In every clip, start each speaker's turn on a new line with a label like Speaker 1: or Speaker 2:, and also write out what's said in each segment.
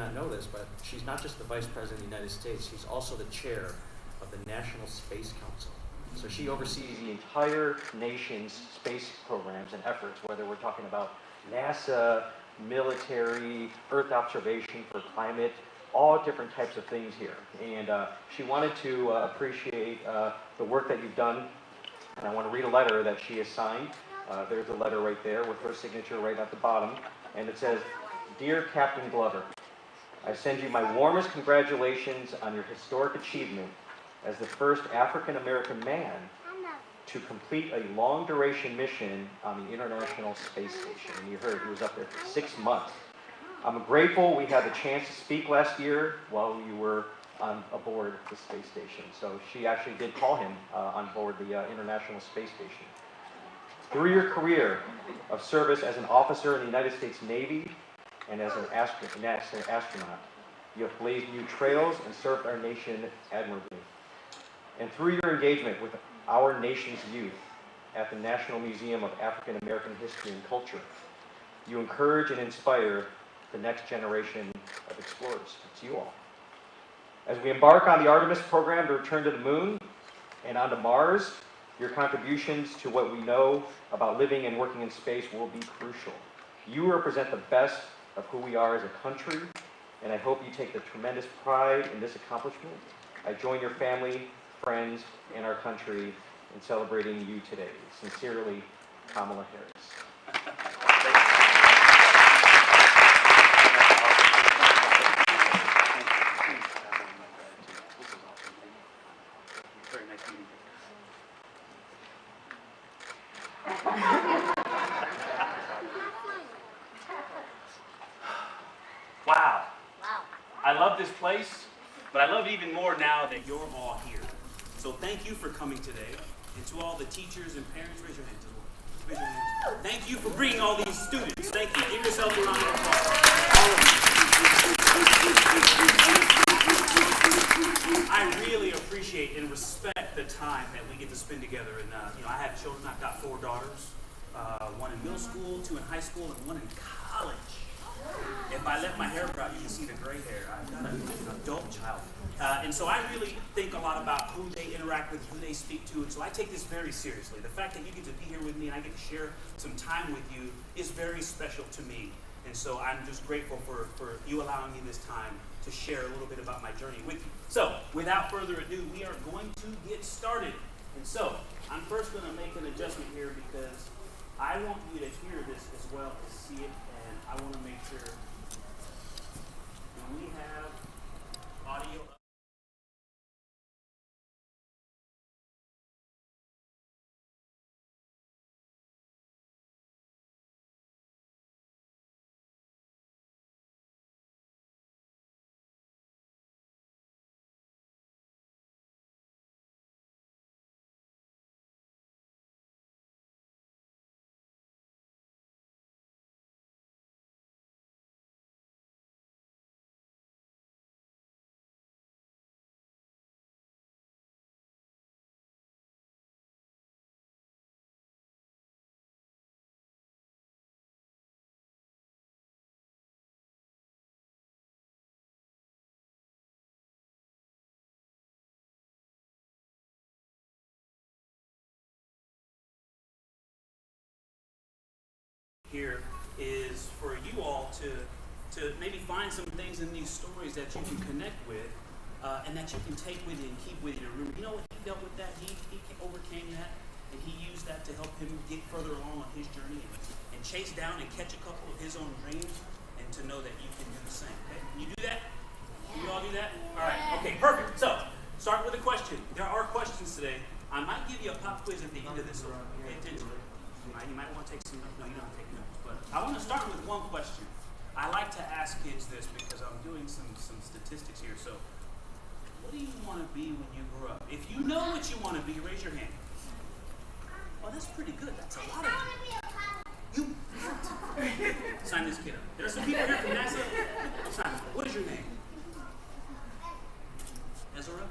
Speaker 1: not know this, but she's not just the Vice President of the United States, she's also the chair of the National Space Council. So she oversees the entire nation's space programs and efforts, whether we're talking about NASA, military, Earth observation for climate, all different types of things here. And she wanted to appreciate the work that you've done. And I want to read a letter that she has signed. There's a letter right there with her signature right at the bottom. And it says, "Dear Captain Glover, I send you my warmest congratulations on your historic achievement as the first African-American man to complete a long-duration mission on the International Space Station." And you heard he was up there for 6 months. I'm grateful we had the chance to speak last year while you were aboard the space station. So she actually did call him on board the International Space Station. Through your career of service as an officer in the United States Navy and as an astronaut, you have blazed new trails and served our nation admirably. And through your engagement with our nation's youth at the National Museum of African American History and Culture, you encourage and inspire the next generation of explorers. It's you all. As we embark on the Artemis program to return to the moon and onto Mars, your contributions to what we know about living and working in space will be crucial. You represent the best of who we are as a country, and I hope you take the tremendous pride in this accomplishment. I join your family, friends, and our country in celebrating you today. Sincerely, Kamala Harris.
Speaker 2: Very nice meeting you. Wow. I love this place, but I love it even more now that you're all here. So thank you for coming today. And to all the teachers and parents, raise your hands. Raise your hands. Thank you for bringing all these students. Thank you. Give yourself a round of applause. All of you. I really appreciate and respect the time that we get to spend together. And I have children. I've got 4 daughters. One in middle school, 2 in high school, and 1 in college. If I let my hair grow out, you can see the gray hair. I've got an adult child. And so I really think a lot about who they interact with, who they speak to. And so I take this very seriously. The fact that you get to be here with me and I get to share some time with you is very special to me. And so I'm just grateful for you allowing me this time to share a little bit about my journey with you. So without further ado, we are going to get started. And so I'm first going to make an adjustment here because I want you to hear this as well as see it. And I want to make sure when we have audio. Here is for you all to maybe find some things in these stories that you can connect with and that you can take with you and keep with you. Remember, you know what he dealt with that? He overcame that, and he used that to help him get further along on his journey and chase down and catch a couple of his own dreams, and to know that you can do the same. Okay? Can you do that? Can you all do that? All right. Okay, perfect. So start with a question. There are questions today. I might give you a pop quiz at the end of this, so pay attention. You might want to take some notes. No, you don't take notes. But I want to start with one question. I like to ask kids this because I'm doing some statistics here. So, what do you want to be when you grow up? If you know what you want to be, raise your hand. Oh, that's pretty good. That's a lot of you. Sign this kid up. There are some people here from NASA. Sign. What is your name? Ezra?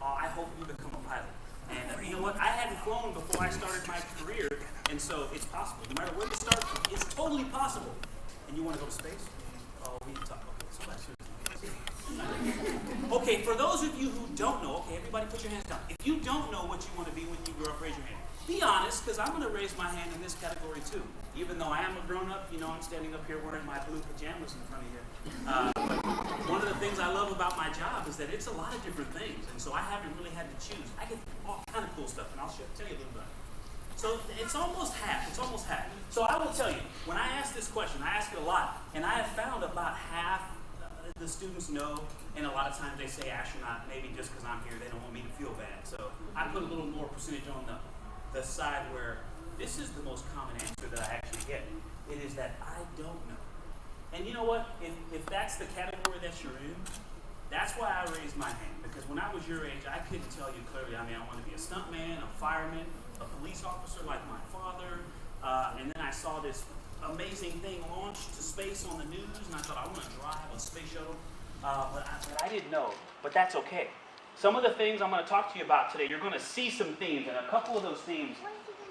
Speaker 2: I hope you become a pilot. And you know what? I hadn't flown before I started my career, and so it's possible. No matter where you start from, it's totally possible. And you want to go to space? Oh, we need to talk. Okay, somebody seriously. Okay, for those of you who don't know, okay, everybody put your hands down. If you don't know what you want to be when you grow up, raise your hand. Be honest, because I'm going to raise my hand in this category too. Even though I am a grown-up, you know, I'm standing up here wearing my blue pajamas in front of you. One of the things I love about my job is that it's a lot of different things, and so I haven't really had to choose. I get all kind of cool stuff, and I'll tell you a little bit. So it's almost half. It's almost half. So I will tell you, when I ask this question, I ask it a lot, and I have found about half the students know, and a lot of times they say astronaut, maybe just because I'm here, they don't want me to feel bad. So I put a little more percentage on the side where this is the most common answer that I actually get. It is that I don't know. And you know what? If that's the category that you're in, that's why I raised my hand. Because when I was your age, I couldn't tell you clearly, I mean, I want to be a stuntman, a fireman, a police officer like my father. And then I saw this amazing thing launched to space on the news, and I thought, I want to drive a space shuttle. But I didn't know. But that's okay. Some of the things I'm going to talk to you about today, you're going to see some themes, and a couple of those themes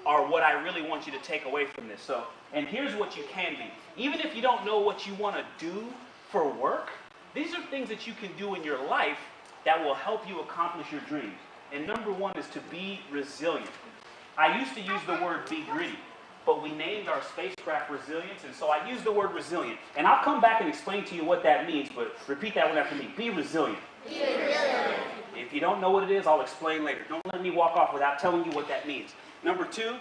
Speaker 2: are what I really want you to take away from this. So, and here's what you can be. Even if you don't know what you want to do for work, these are things that you can do in your life that will help you accomplish your dreams. And number one is to be resilient. I used to use the word be gritty, but we named our spacecraft Resilience, and so I use the word resilient. And I'll come back and explain to you what that means, but repeat that one after me. Be resilient.
Speaker 3: Be resilient.
Speaker 2: If you don't know what it is, I'll explain later. Don't let me walk off without telling you what that means. Number two,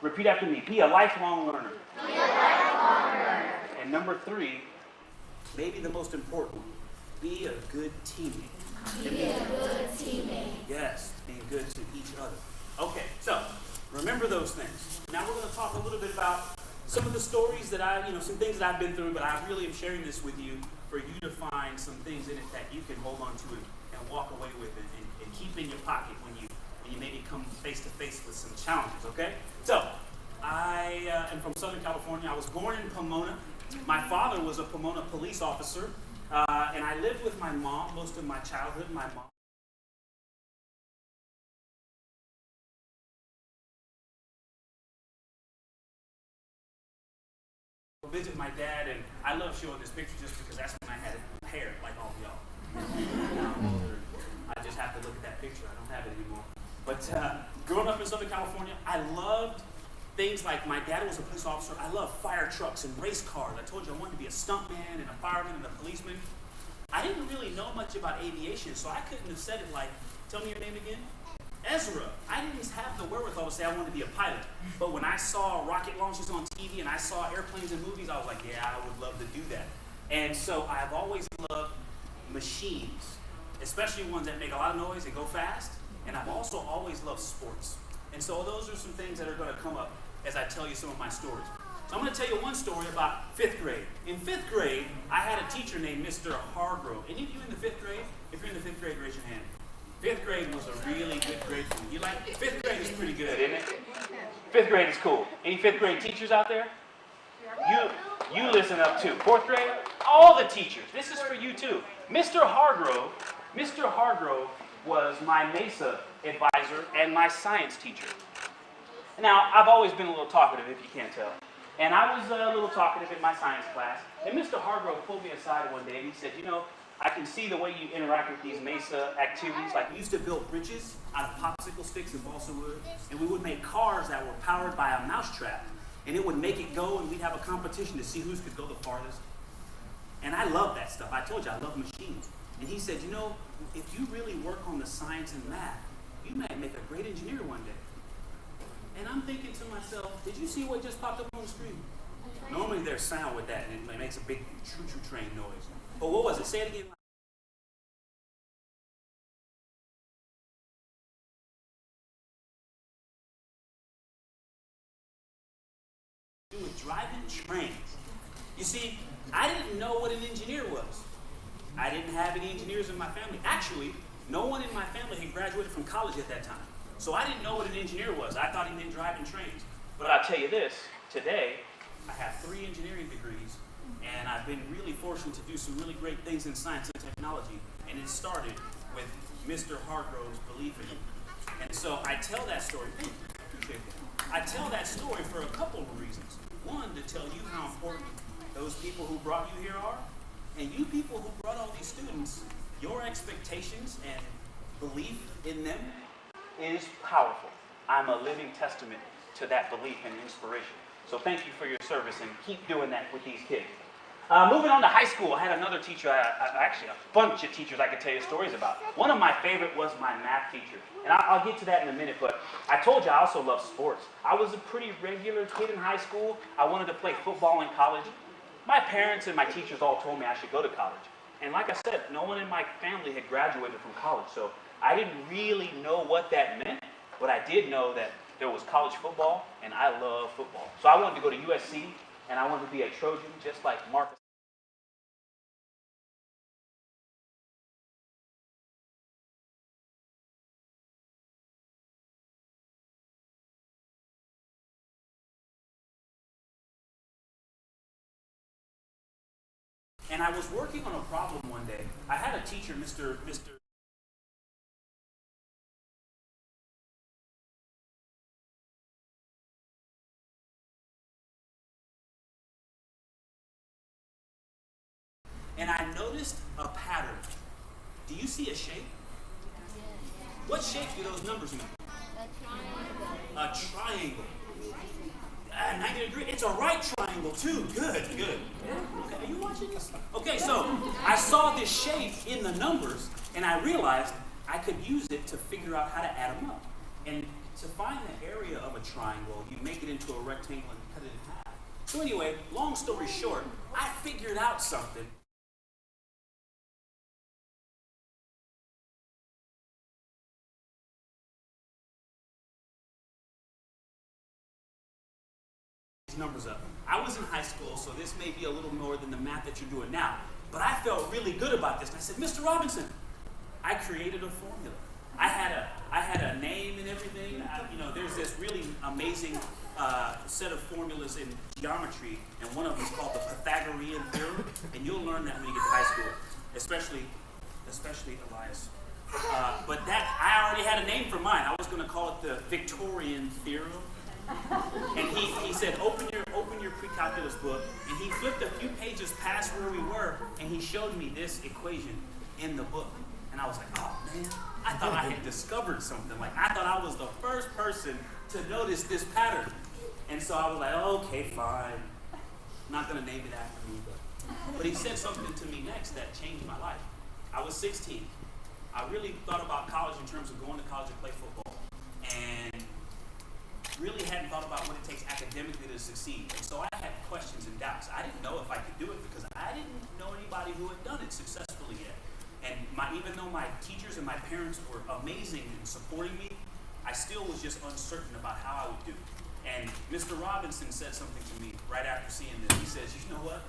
Speaker 2: repeat after me. Be a lifelong learner.
Speaker 3: Be a lifelong learner.
Speaker 2: And number three, maybe the most important one, be a good teammate.
Speaker 3: Be a good teammate.
Speaker 2: Yes, being good to each other. Okay, so remember those things. Now we're going to talk a little bit about some of the stories that some things that I've been through, but I really am sharing this with you for you to find some things in it that you can hold on to and walk away with it and keep in your pocket when you maybe come face to face with some challenges, okay? So, I am from Southern California. I was born in Pomona. My father was a Pomona police officer, and I lived with my mom most of my childhood. My mom visit my dad, and I love showing this picture just because that's when I had hair like all of y'all. Now I'm older. I just have to look at that picture. I don't have it anymore. But growing up in Southern California, I loved things like my dad was a police officer. I loved fire trucks and race cars. I told you I wanted to be a stuntman and a fireman and a policeman. I didn't really know much about aviation, so I couldn't have said it like, tell me your name again. Ezra. I didn't have the wherewithal to say I wanted to be a pilot. But when I saw rocket launches on TV and I saw airplanes in movies, I was like, yeah, I would love to do that. And so I've always loved machines, especially ones that make a lot of noise and go fast. And I've also always loved sports. And so those are some things that are going to come up as I tell you some of my stories. So I'm going to tell you one story about 5th grade. In 5th grade, I had a teacher named Mr. Hargrove. Any of you in the 5th grade? If you're in the 5th grade, raise your hand. 5th grade was a really good grade for me. You like it? 5th grade is pretty good, isn't it? 5th grade is cool. Any 5th grade teachers out there? You listen up too. 4th grade? All the teachers. This is for you too. Mr. Hargrove was my MESA advisor and my science teacher. Now, I've always been a little talkative, if you can't tell. And I was a little talkative in my science class. And Mr. Hargrove pulled me aside one day and he said, you know, I can see the way you interact with these MESA activities. Like, we used to build bridges out of popsicle sticks and balsa wood, and we would make cars that were powered by a mousetrap, and it would make it go, and we'd have a competition to see who could go the farthest. And I love that stuff. I told you, I love machines. And he said, you know, if you really work on the science and math, you might make a great engineer one day. And I'm thinking to myself, did you see what just popped up on the screen? Normally there's sound with that, and it makes a big choo-choo train noise. But what was it? Say it again. With driving trains. You see, I didn't know what an engineer was. I didn't have any engineers in my family. Actually, no one in my family had graduated from college at that time. So I didn't know what an engineer was. I thought he meant driving trains. But I'll tell you this, today, I have 3 engineering degrees, and I've been really fortunate to do some really great things in science and technology, and it started with Mr. Hargrove's belief in me. And so I tell that story, I tell that story for a couple of reasons. One, to tell you how important those people who brought you here are, and you people who brought all these students, your expectations and belief in them
Speaker 4: is powerful. I'm a living testament to that belief and inspiration. So thank you for your service and keep doing that with these kids. Moving on to high school, I had another teacher, actually a bunch of teachers I could tell you stories about. One of my favorite was my math teacher. And I'll get to that in a minute, but I told you I also love sports. I was a pretty regular kid in high school. I wanted to play football in college. My parents and my teachers all told me I should go to college. And like I said, no one in my family had graduated from college, so I didn't really know what that meant, but I did know that there was college football, and I love football. So I wanted to go to USC, and I wanted to be a Trojan just like Marcus.
Speaker 2: And I was working on a problem one day. I had a teacher, Mr. And I noticed a pattern. Do you see a shape? What shape do those numbers make? A triangle. 90 degrees. It's a right triangle too. Good, good. Okay, are you watching this? Okay, so I saw this shape in the numbers, and I realized I could use it to figure out how to add them up. And to find the area of a triangle, you make it into a rectangle and cut it in half. So anyway, long story short, I figured out something. Numbers up. I was in high school, so this may be a little more than the math that you're doing now, but I felt really good about this. And I said, Mr. Robinson, I created a formula. I had a name and everything. There's this really amazing set of formulas in geometry, and one of them is called the Pythagorean theorem, and you'll learn that when you get to high school, especially Elias. But that, I already had a name for mine. I was going to call it the Victorian theorem. And he said, open your pre-calculus book, and he flipped a few pages past where we were, and he showed me this equation in the book. And I was like, oh man, I thought I had discovered something. Like, I thought I was the first person to notice this pattern. And so I was like, okay, fine. I'm not going to name it after me. But he said something to me next that changed my life. I was 16. I really thought about college in terms of going to college and play football. And really hadn't thought about what it takes academically to succeed. And so I had questions and doubts. I didn't know if I could do it because I didn't know anybody who had done it successfully yet. And even though my teachers and my parents were amazing in supporting me, I still was just uncertain about how I would do. And Mr. Robinson said something to me right after seeing this. He says, you know what?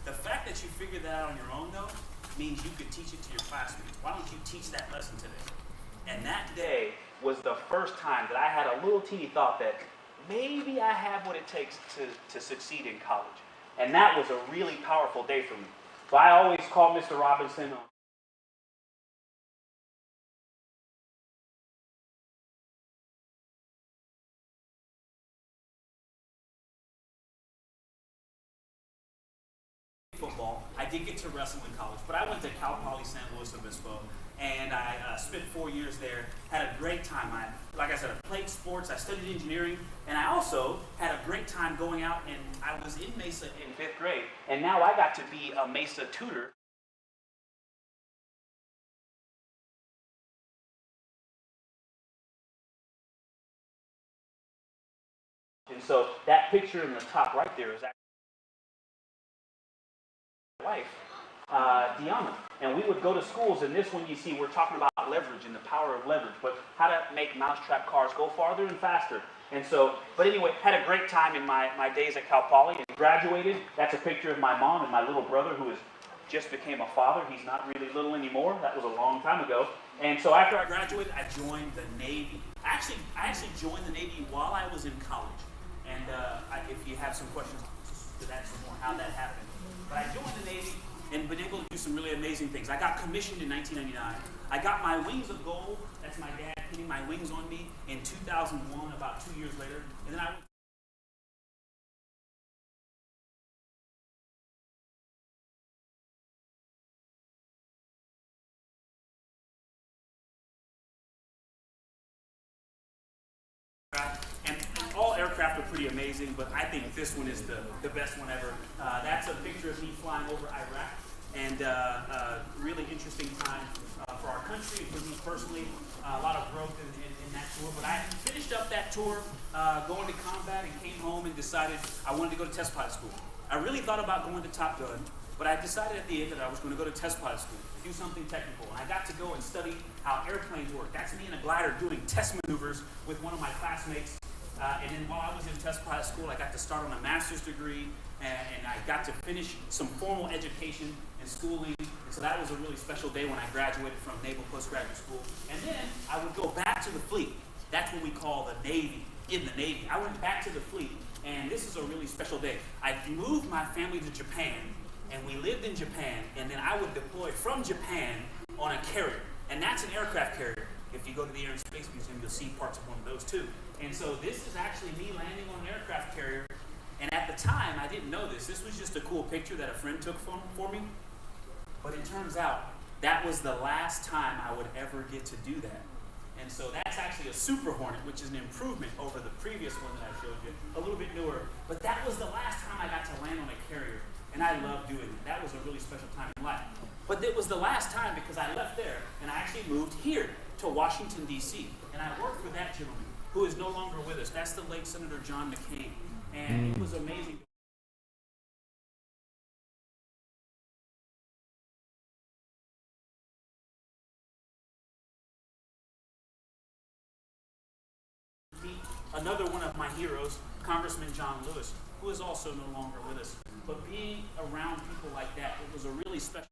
Speaker 2: The fact that you figured that out on your own, though, means you could teach it to your classmates. Why don't you teach that lesson today? And that day was the first time that I had a little teeny thought that maybe I have what it takes to succeed in college. And that was a really powerful day for me. So I always call Mr. Robinson. Football. I did get to wrestle in college, but I went to Cal Poly San Luis Obispo, and I spent 4 years there. Had a great time. Like I said, I played sports, I studied engineering, and I also had a great time going out, and I was in Mesa in 5th grade, and now I got to be a Mesa tutor. And so that picture in the top right there is actually wife, Deanna, and we would go to schools, and this one you see, we're talking about leverage and the power of leverage, but how to make mousetrap cars go farther and faster. And so, but anyway, had a great time in my days at Cal Poly, and graduated. That's a picture of my mom and my little brother who just became a father. He's not really little anymore. That was a long time ago. And so after I graduated, I joined the Navy. I actually joined the Navy while I was in college. And if you have some questions to that some more, how that happened. But I joined the Navy and been able to do some really amazing things. I got commissioned in 1999. I got my wings of gold. That's my dad putting my wings on me in 2001, about 2 years later. And then I aircraft are pretty amazing, but I think this one is the best one ever. That's a picture of me flying over Iraq, and really interesting time for our country, for me personally. A lot of growth in that tour. But I finished up that tour, going to combat, and came home and decided I wanted to go to test pilot school. I really thought about going to Top Gun, but I decided at the end that I was going to go to test pilot school, do something technical. And I got to go and study how airplanes work. That's me in a glider doing test maneuvers with one of my classmates. And then while I was in test pilot school, I got to start on a master's degree, and I got to finish some formal education and schooling. And so that was a really special day when I graduated from Naval Postgraduate School. And then I would go back to the fleet. That's what we call the Navy, in the Navy. I went back to the fleet, and this is a really special day. I moved my family to Japan, and we lived in Japan, and then I would deploy from Japan on a carrier. And that's an aircraft carrier. If you go to the Air and Space Museum, you'll see parts of one of those too. And so this is actually me landing on an aircraft carrier. And at the time, I didn't know this. This was just a cool picture that a friend took for me. But it turns out that was the last time I would ever get to do that. And so that's actually a Super Hornet, which is an improvement over the previous one that I showed you, a little bit newer. But that was the last time I got to land on a carrier. And I love doing it. That was a really special time in life. But it was the last time because I left there and I actually moved here to Washington, D.C. And I worked for that gentleman who is no longer with us. That's the late Senator John McCain. And it was amazing. Another one of my heroes, Congressman John Lewis, who is also no longer with us. But being around people like that, it was a really special.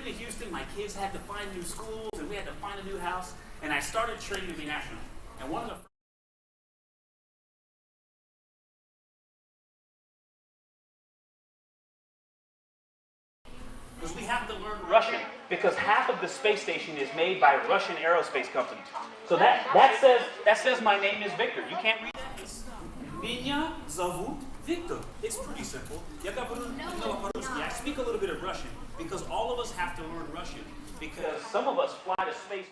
Speaker 2: In Houston, my kids had to find new schools, and we had to find a new house, and I started training to be an astronaut. And one of the because we have to learn Russian, because half of the space station is made by Russian aerospace companies. So that says my name is Victor. You can't read that? It's Меня зовут Victor. It's pretty simple. I speak a little bit of Russian because all of us have to learn Russian, because some of us fly to space.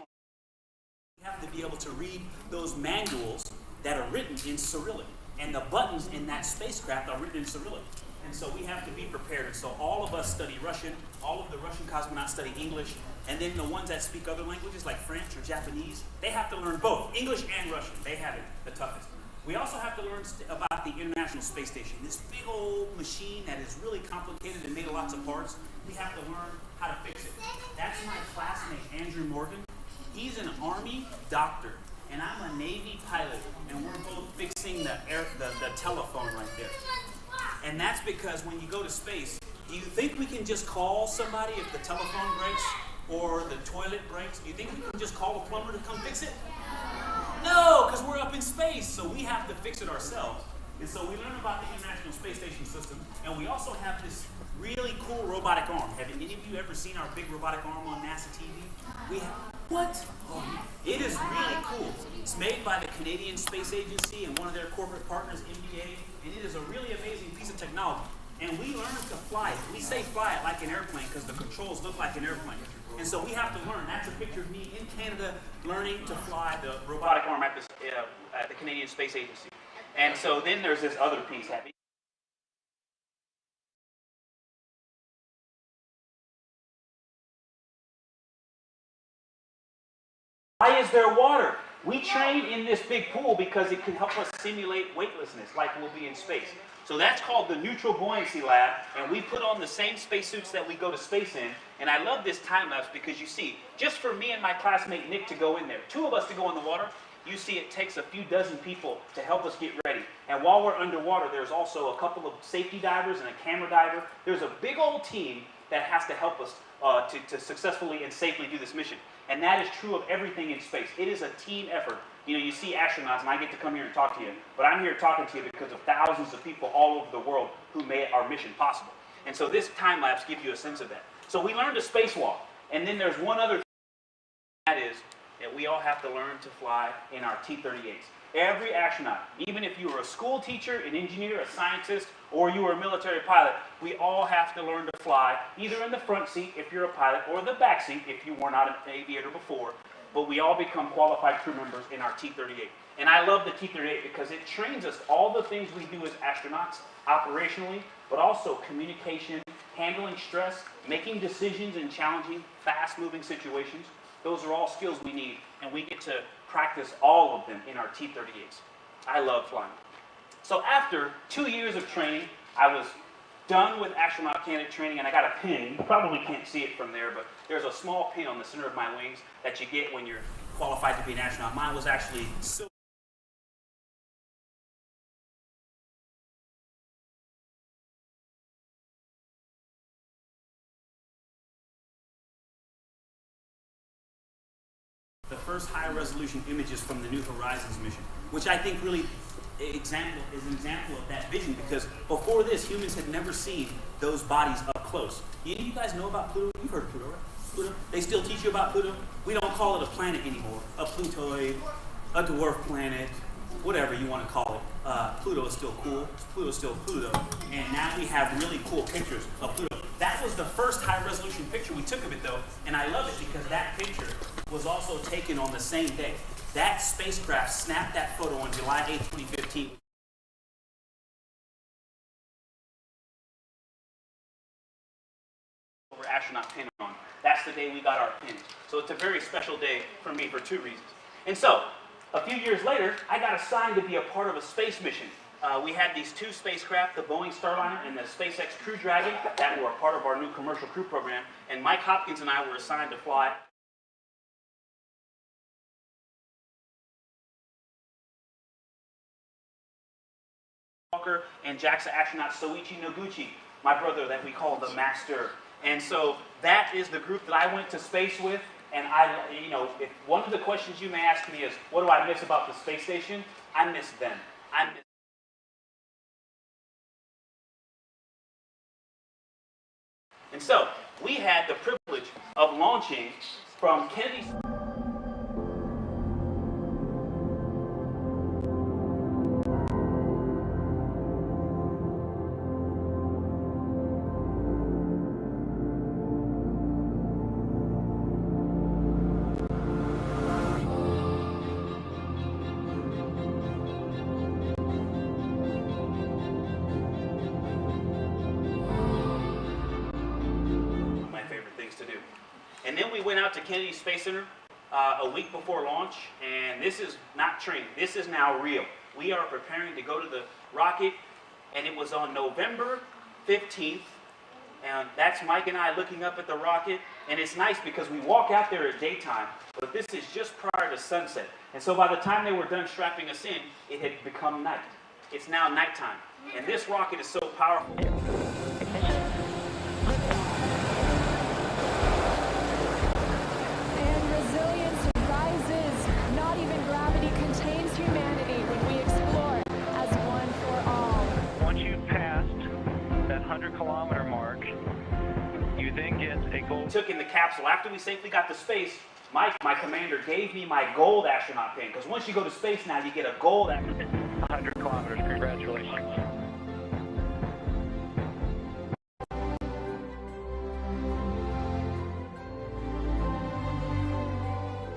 Speaker 2: We have to be able to read those manuals that are written in Cyrillic, and the buttons in that spacecraft are written in Cyrillic. And so we have to be prepared. And so all of us study Russian, all of the Russian cosmonauts study English, and then the ones that speak other languages like French or Japanese, they have to learn both English and Russian. They have it the toughest. We also have to learn about the International Space Station, this big old machine that is really complicated and made of lots of parts. We have to learn how to fix it. That's my classmate, Andrew Morgan. He's an Army doctor, and I'm a Navy pilot, and we're both fixing the telephone right there. And that's because when you go to space, do you think we can just call somebody if the telephone breaks or the toilet breaks? Do you think we can just call a plumber to come fix it? No, because we're up in space, so we have to fix it ourselves. And so we learn about the International Space Station system, and we also have this really cool robotic arm. Have any of you ever seen our big robotic arm on NASA TV? We have, what? Oh, it is really cool. It's made by the Canadian Space Agency and one of their corporate partners, MBA, and it is a really amazing piece of technology. And we learn to fly it. We say fly it like an airplane because the controls look like an airplane. And so we have to learn. That's a picture of me in Canada learning to fly the robotic arm at the Canadian Space Agency. And so then there's this other piece. Why is there water? We train in this big pool because it can help us simulate weightlessness like we'll be in space. So that's called the Neutral Buoyancy Lab, and we put on the same spacesuits that we go to space in. And I love this time lapse because you see, just for me and my classmate Nick to go in there, 2 of us to go in the water, you see it takes a few dozen people to help us get ready. And while we're underwater, there's also a couple of safety divers and a camera diver. There's a big old team that has to help us to successfully and safely do this mission. And that is true of everything in space. It is a team effort. You know, you see astronauts, and I get to come here and talk to you, but I'm here talking to you because of thousands of people all over the world who made our mission possible. And so this time lapse gives you a sense of that. So we learned to spacewalk, and then there's one other thing, that is
Speaker 4: that we all have to learn to fly in our T-38s. Every astronaut, even if you were a school teacher, an engineer, a scientist, or you were a military pilot, we all have to learn to fly either in the front seat if you're a pilot or the back seat if you were not an aviator before. But we all become qualified crew members in our T-38. And I love the T-38 because it trains us all the things we do as astronauts operationally, but also communication, handling stress, making decisions in challenging, fast-moving situations. Those are all skills we need, and we get to practice all of them in our T-38s. I love flying. So after 2 years of training, I was done with astronaut candidate training, and I got a pin. You probably can't see it from there, but there's a small pin on the center of my wings that you get when you're qualified to be an astronaut. Mine was actually silver. The first high-resolution images from the New Horizons mission, which I think really is an example of that vision, because before this, humans had never seen those bodies up close. You guys know about Pluto? You've heard of Pluto, right? Pluto? They still teach you about Pluto? We don't call it a planet anymore. A Plutoid, a dwarf planet, whatever you want to call it. Pluto is still cool. Pluto's still Pluto. And now we have really cool pictures of Pluto. That was the first high-resolution picture we took of it, though, and I love it because that picture was also taken on the same day. That spacecraft snapped that photo on July 8, 2015. Over astronaut pin on. That's the day we got our pins. So it's a very special day for me for two reasons. And so, a few years later, I got assigned to be a part of a space mission. We had these two spacecraft, the Boeing Starliner and the SpaceX Crew Dragon, that were a part of our new commercial crew program. And Mike Hopkins and I were assigned to fly and JAXA astronaut Soichi Noguchi, my brother that we call the Master. And so that is the group that I went to space with. And if one of the questions you may ask me is, what do I miss about the space station? I miss them. And so we had the privilege of launching from Kennedy. And then we went out to Kennedy Space Center a week before launch, and this is not training. This is now real. We are preparing to go to the rocket, and it was on November 15th, and that's Mike and I looking up at the rocket, and it's nice because we walk out there at daytime, but this is just prior to sunset. And so by the time they were done strapping us in, it had become night. It's now nighttime, and this rocket is so powerful. Took in the capsule. After we safely got to space, Mike, my commander, gave me my gold astronaut pin, because once you go to space now, you get a gold astronaut pin.
Speaker 5: 100 kilometers, congratulations.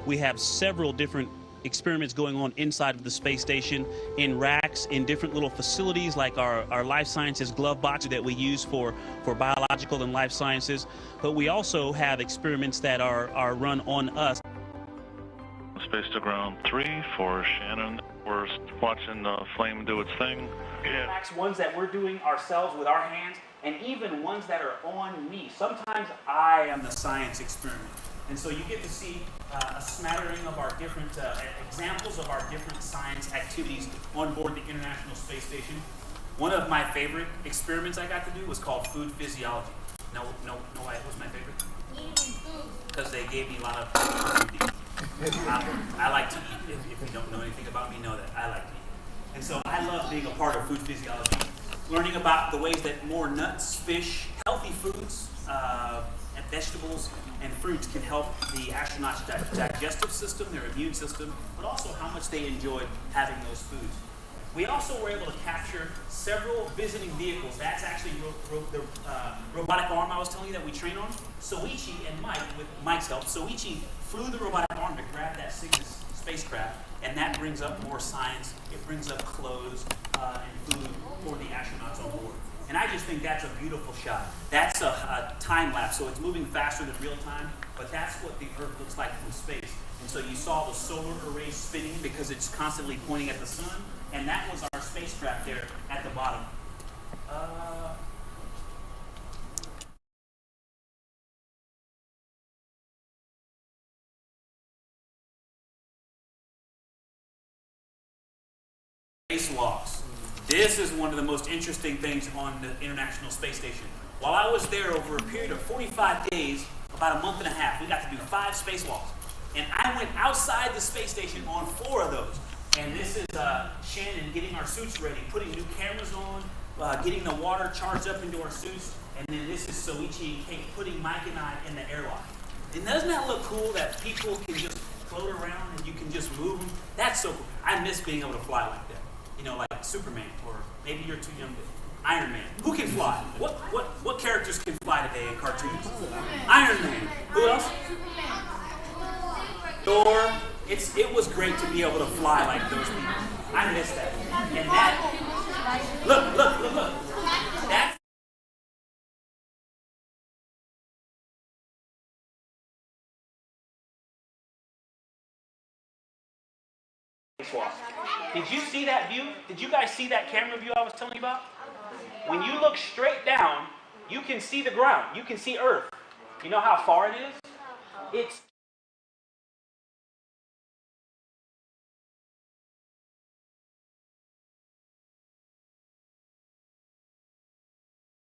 Speaker 2: We have several different experiments going on inside of the space station, in racks, in different little facilities like our life sciences glove box that we use for biological and life sciences. But we also have experiments that are run on us.
Speaker 6: Space to ground 3 for Shannon. We're watching the flame do its thing.
Speaker 4: Yeah. Ones that we're doing ourselves with our hands, and even ones that are on me. Sometimes I am the science experiment. And so you get to see a smattering of our different examples of our different science activities on board the International Space Station. One of my favorite experiments I got to do was called food physiology. No, why? What's my favorite?
Speaker 3: Eating food.
Speaker 4: Because they gave me a lot of food to eat. I like to eat. If you don't know anything about me, know that I like to eat. And so I love being a part of food physiology, learning about the ways that more nuts, fish, healthy foods,
Speaker 2: vegetables and fruits can help the astronauts' digestive system, their immune system, but also how much they enjoyed having those foods. We also were able to capture several visiting vehicles. That's actually the robotic arm I was telling you that we train on. Soichi and Mike, with Mike's help, Soichi flew the robotic arm to grab that Cygnus spacecraft, and that brings up more science. It brings up clothes and food for the astronauts on board. And I just think that's a beautiful shot. That's a time lapse, so it's moving faster than real time, but that's what the Earth looks like from space. And so you saw the solar array spinning because it's constantly pointing at the sun, and that was our spacecraft there at the bottom. Spacewalks. This is one of the most interesting things on the International Space Station. While I was there over a period of 45 days, about a month and a half, we got to do 5 spacewalks. And I went outside the space station on 4 of those. And this is Shannon getting our suits ready, putting new cameras on, getting the water charged up into our suits. And then this is Soichi and Kate putting Mike and I in the airlock. And doesn't that look cool that people can just float around and you can just move them? That's so cool. I miss being able to fly like that. You know, like Superman, or maybe you're too young to. Iron Man. Who can fly? What characters can fly today in cartoons? Iron Man. Who else? Thor. It was great to be able to fly like those people. I miss that. And that. Look. That.
Speaker 4: Did you see that view? Did you guys see that camera view I was telling you about? When you look straight down, you can see the ground. You can see Earth. You know how far it is? It's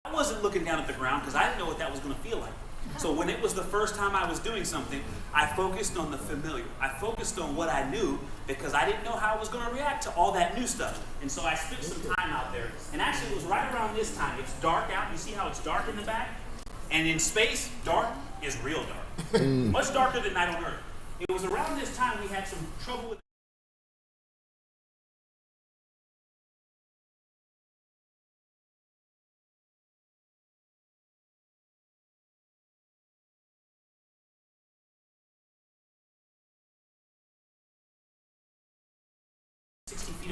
Speaker 2: I wasn't looking down at the ground because I didn't know what that was going to feel like. So when it was the first time I was doing something, I focused on the familiar. I focused on what I knew because I didn't know how I was going to react to all that new stuff. And so I spent some time out there. And actually, it was right around this time. It's dark out. You see how it's dark in the back? And in space, dark is real dark. Much darker than night on Earth. It was around this time we had some trouble with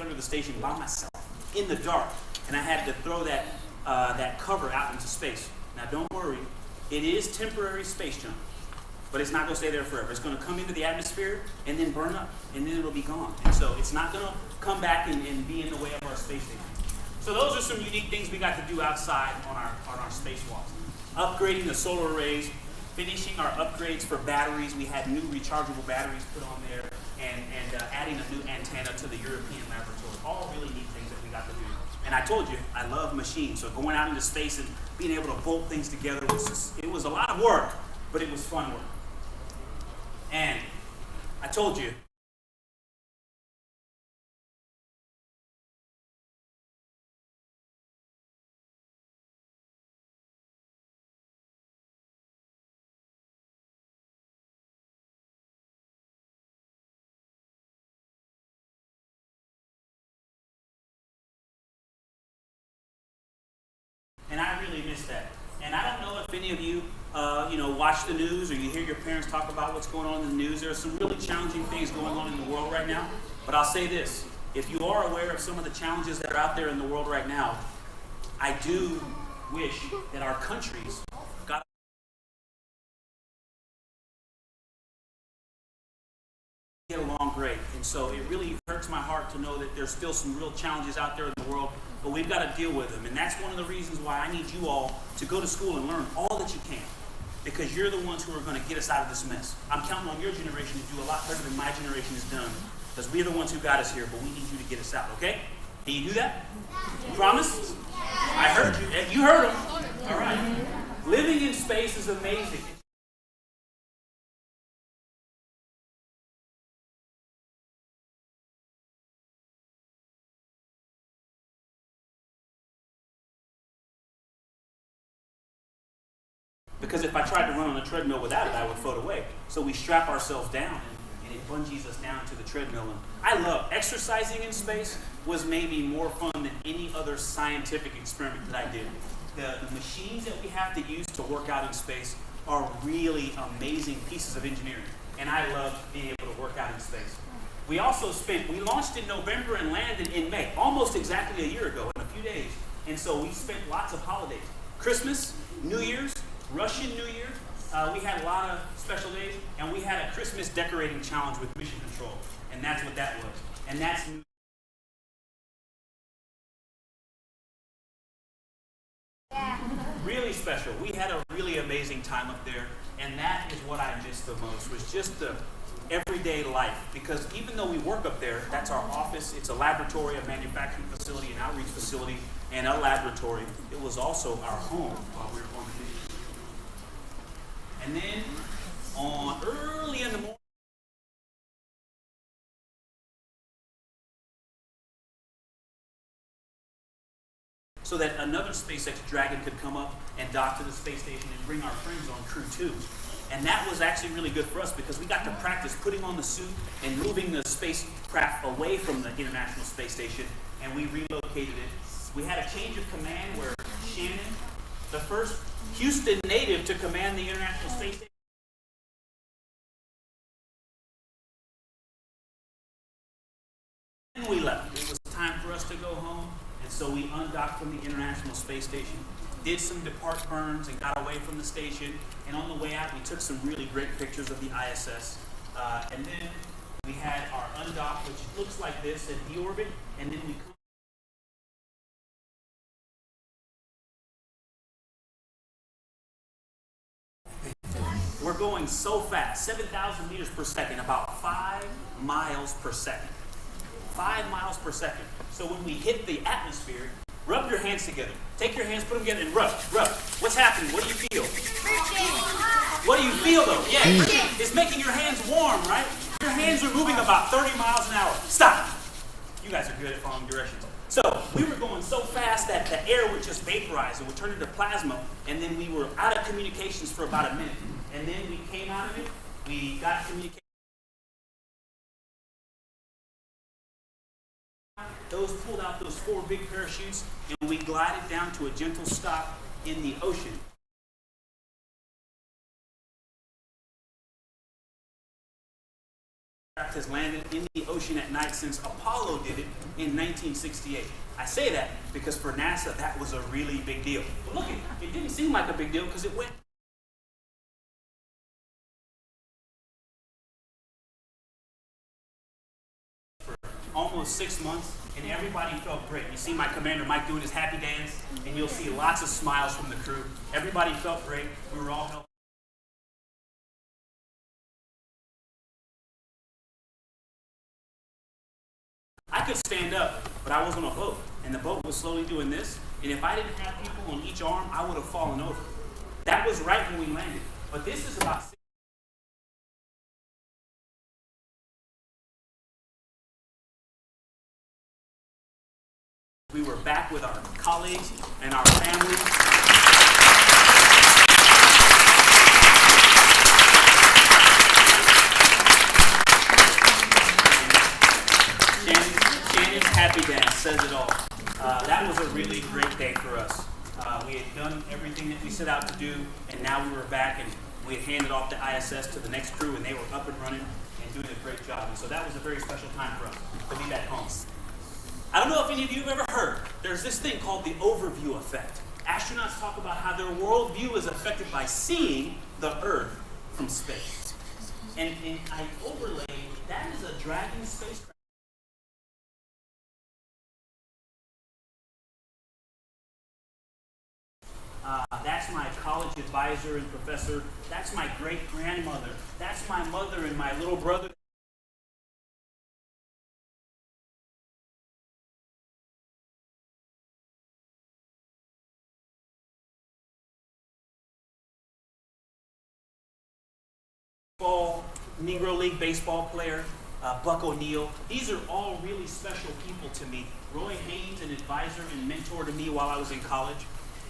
Speaker 2: under the station by myself in the dark, and I had to throw that that cover out into space. Now don't worry, it is temporary space junk, but it's not going to stay there forever. It's going to come into the atmosphere and then burn up, and then it'll be gone. And so it's not going to come back and be in the way of our space station. So those are some unique things we got to do outside on our spacewalks. Upgrading the solar arrays, finishing our upgrades for batteries. We had new rechargeable batteries put on there, and adding a new antenna to the European laboratory. All really neat things that we got to do. And I told you, I love machines. So going out into space and being able to bolt things together it was a lot of work, but it was fun work. And I told you, and I really miss that. And I don't know if any of you, watch the news or you hear your parents talk about what's going on in the news. There are some really challenging things going on in the world right now. But I'll say this, if you are aware of some of the challenges that are out there in the world right now, I do wish that our countries got get along great. And so it really hurts my heart to know that there's still some real challenges out there in the world, but we've got to deal with them. And that's one of the reasons why I need you all to go to school and learn all that you can, because you're the ones who are going to get us out of this mess. I'm counting on your generation to do a lot better than my generation has done, because we're the ones who got us here, but we need you to get us out, okay? Can you do that? Promise? I heard you. You heard him. All right. Living in space is amazing. Because because if I tried to run on a treadmill without it, I would float away. So we strap ourselves down, and it bungees us down to the treadmill. And I love exercising in space. Was maybe more fun than any other scientific experiment that I did. The machines that we have to use to work out in space are really amazing pieces of engineering. And I love being able to work out in space. We launched in November and landed in May, almost exactly a year ago, in a few days. And so we spent lots of holidays. Christmas, New Year's, Russian New Year. We had a lot of special days, and we had a Christmas decorating challenge with Mission Control. And that's what that was. And that's really special. We had a really amazing time up there, and that is what I missed the most, was just the everyday life. Because even though we work up there, that's our office, it's a laboratory, a manufacturing facility, an outreach facility, and a laboratory. It was also our home while we were on the mission. And then, early in the morning, so that another SpaceX Dragon could come up and dock to the space station and bring our friends on Crew 2. And that was actually really good for us because we got to practice putting on the suit and moving the spacecraft away from the International Space Station, and we relocated it. We had a change of command where Shannon, the first Houston native to command the International Space Station, we left. It was time for us to go home. And so we undocked from the International Space Station, did some depart burns, and got away from the station. And on the way out, we took some really great pictures of the ISS. And then we had our undock, which looks like this at deorbit. And then we we're going so fast, 7,000 meters per second, about 5 miles per second. 5 miles per second. So when we hit the atmosphere, rub your hands together. Take your hands, put them together, and rub. What's happening? What do you feel? What do you feel, though? Yeah, it's making your hands warm, right? Your hands are moving about 30 miles an hour. Stop. You guys are good at following directions. So we were going so fast that the air would just vaporize. It would turn into plasma, and then we were out of communications for about a minute. And then we came out of it. We got communication. Those pulled out those 4 big parachutes, and we glided down to a gentle stop in the ocean. Has landed in the ocean at night since Apollo did it in 1968. I say that because for NASA, that was a really big deal. But look, it didn't seem like a big deal because it went for almost 6 months, and everybody felt great. You see my commander Mike doing his happy dance, and you'll see lots of smiles from the crew. Everybody felt great. We were all healthy. I could stand up, but I was on a boat, and the boat was slowly doing this, and if I didn't have people on each arm, I would have fallen over. That was right when we landed. But this is about 6. We were back with our colleagues and our families. Shannon's happy dance says it all. That was a really great day for us. We had done everything that we set out to do, and now we were back, and we had handed off the ISS to the next crew, and they were up and running and doing a great job. And so that was a very special time for us to be back home. I don't know if any of you have ever heard, there's this thing called the overview effect. Astronauts talk about how their worldview is affected by seeing the Earth from space. And I overlaid, that is a Dragon spacecraft. That's my college advisor and professor. That's my great-grandmother. That's my mother and my little brother. Negro League baseball player, Buck O'Neill. These are all really special people to me. Roy Haynes, an advisor and mentor to me while I was in college.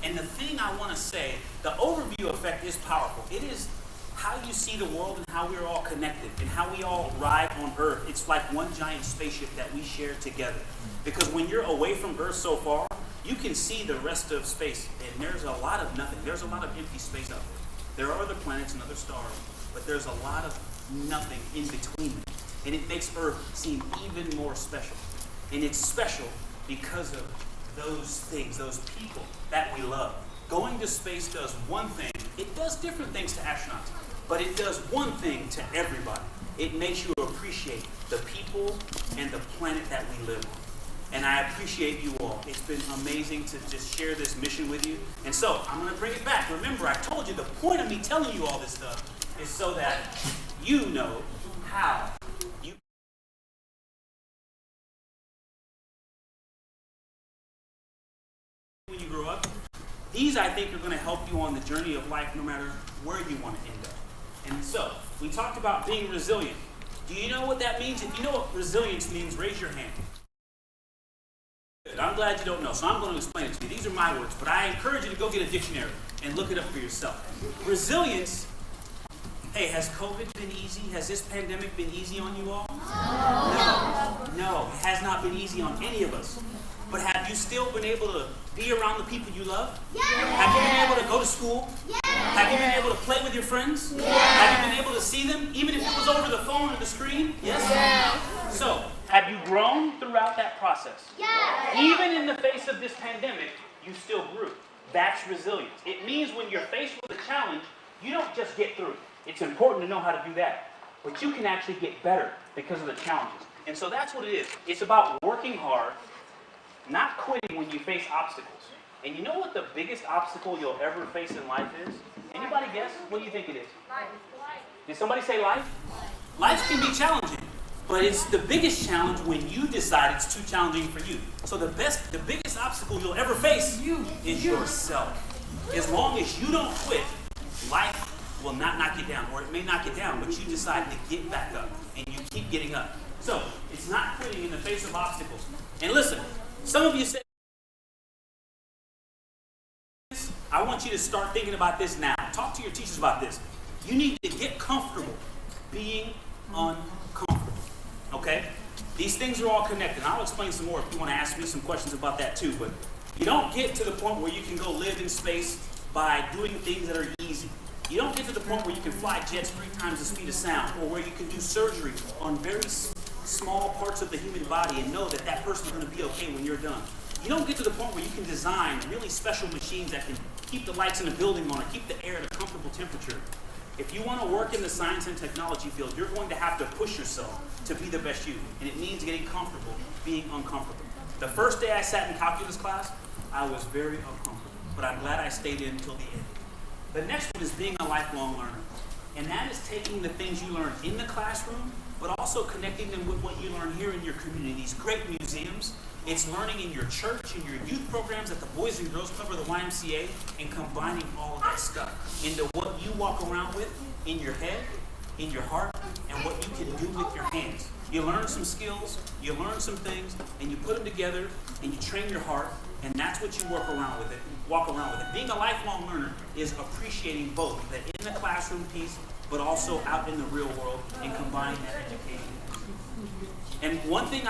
Speaker 2: And the thing I want to say, the overview effect is powerful. It is how you see the world and how we're all connected and how we all ride on Earth. It's like one giant spaceship that we share together. Because when you're away from Earth so far, you can see the rest of space, and there's a lot of nothing. There's a lot of empty space out there. There are other planets and other stars, but there's a lot of nothing in between them. And it makes Earth seem even more special. And it's special because of those things, those people that we love. Going to space does one thing. It does different things to astronauts, but it does one thing to everybody. It makes you appreciate the people and the planet that we live on. And I appreciate you all. It's been amazing to just share this mission with you. And so I'm going to bring it back. Remember, I told you the point of me telling you all this stuff is so that you know how you when you grow up. These, I think, are going to help you on the journey of life no matter where you want to end up. And so, we talked about being resilient. Do you know what that means? If you know what resilience means, raise your hand. Good. I'm glad you don't know, so I'm going to explain it to you. These are my words, but I encourage you to go get a dictionary and look it up for yourself. Resilience, hey, has COVID been easy? Has this pandemic been easy on you all? No, it has not been easy on any of us. But have you still been able to be around the people you love? Have you been able to go to school? Have you been able to play with your friends? Have you been able to see them, even if it was over the phone or the screen? Yes? So,
Speaker 4: Have you grown throughout that process? Even in the face of this pandemic, you still grew. That's resilience. It means when you're faced with a challenge, you don't just get through it. It's important to know how to do that. But you can actually get better because of the challenges. And so that's what it is. It's about working hard, not quitting when you face obstacles. And you know what the biggest obstacle you'll ever face in life is? Anybody guess? What do you think it is?
Speaker 3: Life.
Speaker 4: Did somebody say life?
Speaker 2: life can be challenging, but it's the biggest challenge when you decide it's too challenging for you. So the biggest obstacle you'll ever face is yourself. As long as you don't quit, life will not knock you down, or it may knock you down, but you decide to get back up, and you keep getting up. So it's not quitting in the face of obstacles. And listen, some of you say, I want you to start thinking about this now. Talk to your teachers about this. You need to get comfortable being uncomfortable. Okay? These things are all connected. I'll explain some more if you want to ask me some questions about that too. But you don't get to the point where you can go live in space by doing things that are easy. You don't get to the point where you can fly jets 3 times the speed of sound, or where you can do surgery on very small parts of the human body and know that that person is going to be okay when you're done. You don't get to the point where you can design really special machines that can keep the lights in a building on or keep the air at a comfortable temperature. If you want to work in the science and technology field, you're going to have to push yourself to be the best you. And it means getting comfortable, being uncomfortable. The first day I sat in calculus class, I was very uncomfortable. But I'm glad I stayed in until the end. The next one is being a lifelong learner. And that is taking the things you learn in the classroom, but also connecting them with what you learn here in your community. These great museums. It's learning in your church, in your youth programs, at the Boys and Girls Club or the YMCA, and combining all of that stuff into what you walk around with in your head, in your heart, and what you can do with your hands. You learn some skills, you learn some things, and you put them together, and you train your heart, and that's what you walk around with it. Being a lifelong learner is appreciating both the in the classroom piece, but also out in the real world, and combining that education. And one thing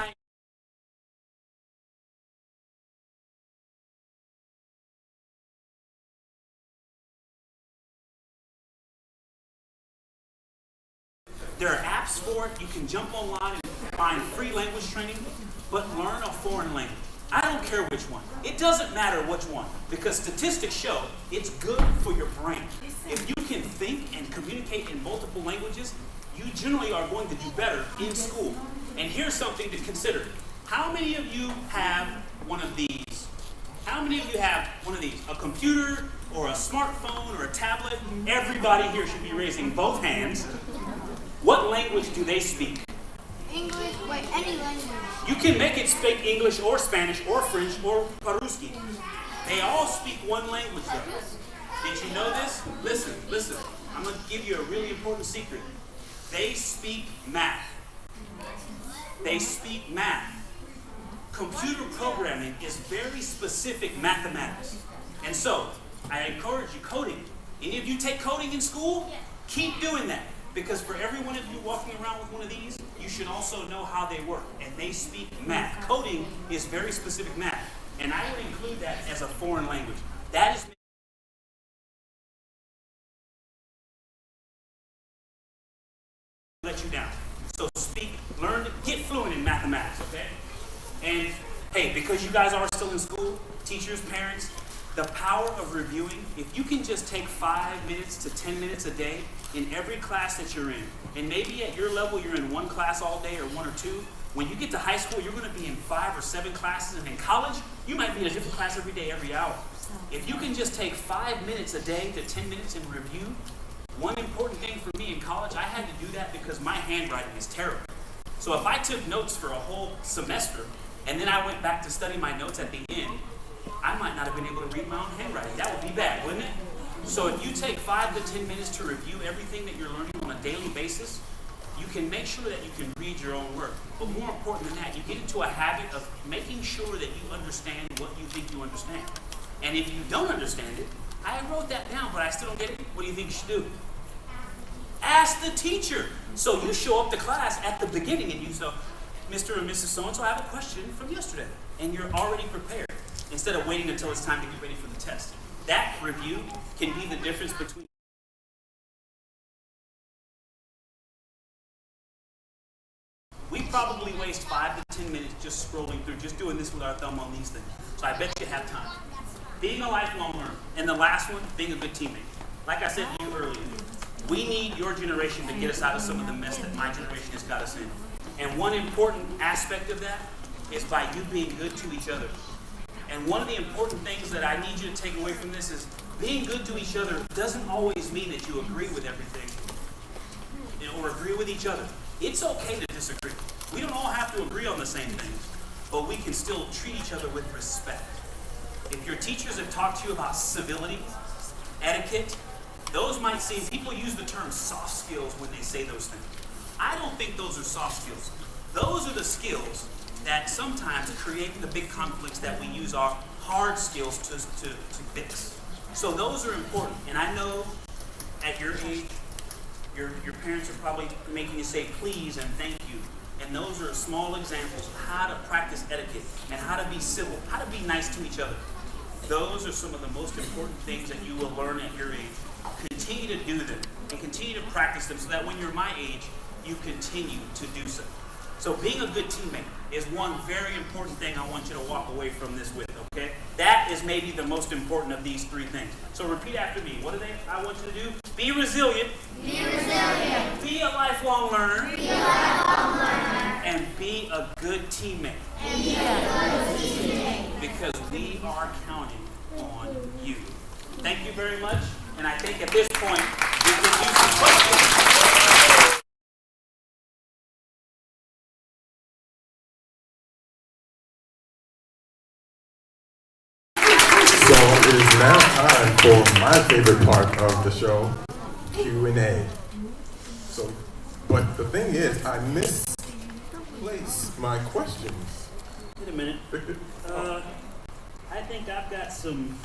Speaker 2: there are apps for it. You can jump online and find free language training, but learn a foreign language. I don't care which one. It doesn't matter which one, because statistics show it's good for your brain. If you can think and communicate in multiple languages, you generally are going to do better in school. And here's something to consider. How many of you have one of these? How many of you have one of these? A computer or a smartphone or a tablet? Everybody here should be raising both hands. What language do they speak?
Speaker 3: English, any language.
Speaker 2: You can make it speak English or Spanish or French or Paruski. They all speak one language though. Did you know this? Listen. I'm going to give you a really important secret. They speak math. They speak math. Computer programming is very specific mathematics. And so, I encourage you, coding. Any of you take coding in school?
Speaker 3: Yes.
Speaker 2: Keep doing that. Because for every one of you walking around with one of these, you should also know how they work. And they speak math. Coding is very specific math. And I would include that as a foreign language. That is let you down. So speak, learn, get fluent in mathematics, okay? And hey, because you guys are still in school, teachers, parents, the power of reviewing, if you can just take 5 minutes to 10 minutes a day in every class that you're in, and maybe at your level you're in one class all day or one or two, when you get to high school, you're going to be in 5 or 7 classes, and in college, you might be in a different class every day, every hour. If you can just take 5 minutes a day to 10 minutes and review, one important thing for me in college, I had to do that because my handwriting is terrible. So if I took notes for a whole semester, and then I went back to study my notes at the end, I might not have been able to read my own handwriting. That would be bad, wouldn't it? So if you take 5 to 10 minutes to review everything that you're learning on a daily basis, you can make sure that you can read your own work. But more important than that, you get into a habit of making sure that you understand what you think you understand. And if you don't understand it, I wrote that down, but I still don't get it. What do you think you should do? Ask the teacher. So you show up to class at the beginning and you say, Mr. and Mrs. So-and-so, I have a question from yesterday. And you're already prepared instead of waiting until it's time to get ready for the test. That review can be the difference between we probably waste 5 to 10 minutes just scrolling through, just doing this with our thumb on these things. So I bet you have time. Being a lifelong learner. And the last one, being a good teammate. Like I said to you earlier, we need your generation to get us out of some of the mess that my generation has got us in. And one important aspect of that is by you being good to each other. And one of the important things that I need you to take away from this is being good to each other doesn't always mean that you agree with everything or agree with each other. It's okay to disagree. We don't all have to agree on the same things, but we can still treat each other with respect. If your teachers have talked to you about civility, etiquette, those might seem, people use the term soft skills when they say those things. I don't think those are soft skills. Those are the skills that sometimes create the big conflicts that we use our hard skills to fix. So those are important. And I know at your age, your parents are probably making you say please and thank you. And those are small examples of how to practice etiquette and how to be civil, how to be nice to each other. Those are some of the most important things that you will learn at your age. Continue to do them and continue to practice them so that when you're my age, you continue to do so. So being a good teammate is one very important thing I want you to walk away from this with, okay? That is maybe the most important of these 3 things. So repeat after me. What I want you to do? Be resilient.
Speaker 3: Be resilient.
Speaker 2: Be a lifelong learner.
Speaker 3: Be a lifelong learner.
Speaker 2: And be a good teammate.
Speaker 3: And be a good teammate.
Speaker 2: Because we are counting on you. Thank you very much. And I think at this point, we can do some questions.
Speaker 7: So it is now time for my favorite part of the show, Q&A. So, but the thing is, I misplaced my questions.
Speaker 2: Wait a minute. I think I've got some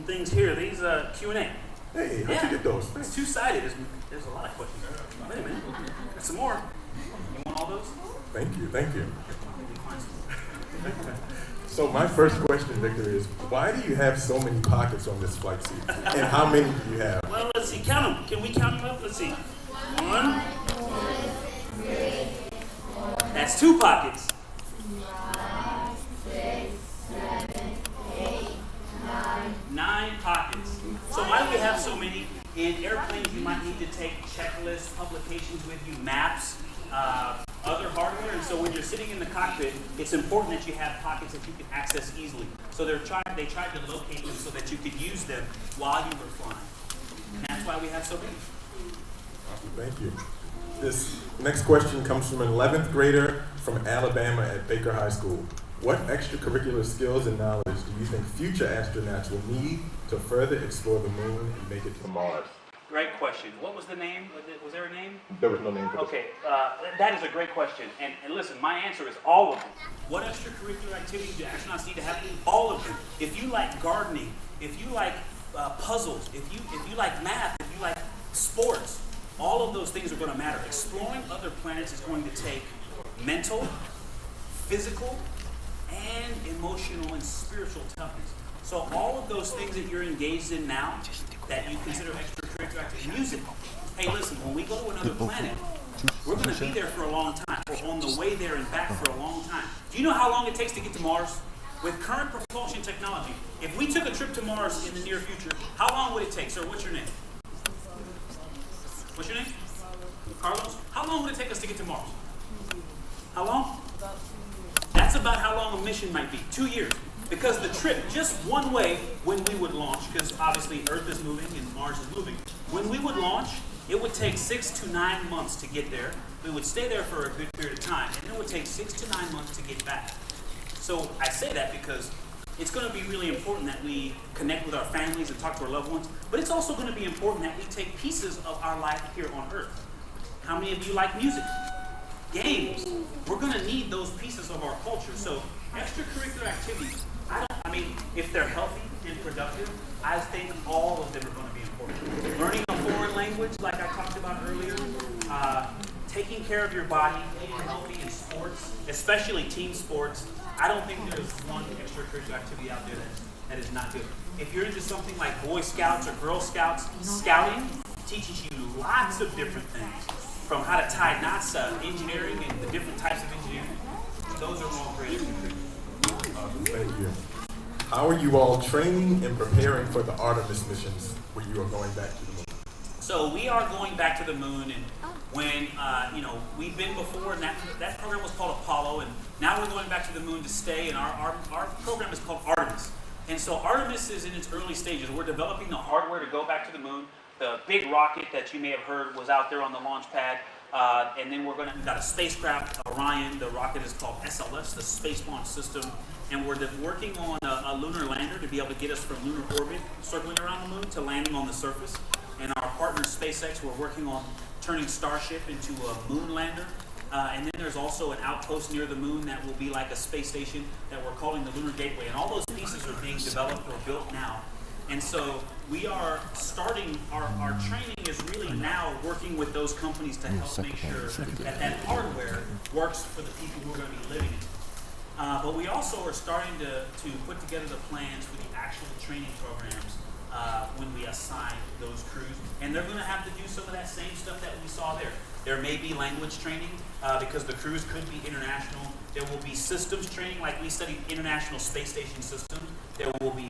Speaker 2: things here. These Q&A.
Speaker 7: Hey, how'd you get those?
Speaker 2: It's two-sided. There's a lot of questions. Wait a minute. There's some more. You want all those?
Speaker 7: Thank you, thank you. So my first question, Victor, is why do you have so many pockets on this flight suit? And how many do you have?
Speaker 2: Well, let's see. Count them. Can we count them up? Let's see. 1, 2, 3, 4. That's 2 pockets.
Speaker 3: 5, 6, 7, 8, 9.
Speaker 2: 9 pockets. So why do we have so many? In airplanes, you might need to take checklists, publications with you, maps, other hardware. And so when you're sitting in the cockpit, it's important that you have pockets that you can access easily. So they tried to locate them so that you could use them while you were flying. And that's why we have so many.
Speaker 7: Thank you. This next question comes from an 11th grader from Alabama at Baker High School. What extracurricular skills and knowledge do you think future astronauts will need to further explore the moon and make it to Mars?
Speaker 2: Great question. What was the name? Was there a name?
Speaker 7: There was no name for this.
Speaker 2: Okay, that is a great question. And listen, my answer is all of them. What extracurricular activities do astronauts need to have? All of them. If you like gardening, if you like puzzles, if you like math, if you like sports, all of those things are going to matter. Exploring other planets is going to take mental, physical, and emotional and spiritual toughness. So all of those things that you're engaged in now that you consider extracurricular activity, music. Hey, listen, when we go to another planet, we're going to be there for a long time, or on the way there and back for a long time. Do you know how long it takes to get to Mars? With current propulsion technology, if we took a trip to Mars in the near future, how long would it take? Sir, what's your name? What's your name? Carlos? How long would it take us to get to Mars? How long? That's about how long a mission might be. 2 years. Because the trip, just one way, when we would launch, because obviously Earth is moving and Mars is moving, when we would launch, it would take 6 to 9 months to get there. We would stay there for a good period of time, and it would take 6 to 9 months to get back. So I say that because it's going to be really important that we connect with our families and talk to our loved ones, but it's also going to be important that we take pieces of our life here on Earth. How many of you like music? Games. We're going to need those pieces of our culture. So extracurricular activities, I mean, if they're healthy and productive, I think all of them are going to be important. Learning a foreign language, like I talked about earlier, taking care of your body, being healthy in sports, especially team sports. I don't think there's one extracurricular activity out there that is not good. If you're into something like Boy Scouts or Girl Scouts, scouting teaches you lots of different things, from how to tie knots, engineering, and the different types of engineering. Those are all great extracurriculars.
Speaker 7: Thank you. How are you all training and preparing for the Artemis missions where you are going back to the moon?
Speaker 2: So we are going back to the moon, and when we've been before, and that program was called Apollo, and now we're going back to the moon to stay, and our program is called Artemis. And so Artemis is in its early stages. We're developing the hardware to go back to the moon. The big rocket that you may have heard was out there on the launch pad, and then we've got a spacecraft, Orion. The rocket is called SLS, the Space Launch System, and we're working on a lunar lander to be able to get us from lunar orbit, circling around the moon, to landing on the surface. And our partner SpaceX, we're working on turning Starship into a moon lander. And then there's also an outpost near the moon that will be like a space station that we're calling the Lunar Gateway. And all those pieces are being developed or built now. And so we are starting, our training is really now working with those companies to help make sure that hardware works for the people who are going to be living it. But we also are starting to put together the plans for the actual training programs when we assign those crews. And they're going to have to do some of that same stuff that we saw there. There may be language training because the crews could be international. There will be systems training, like we studied International Space Station systems. There will be,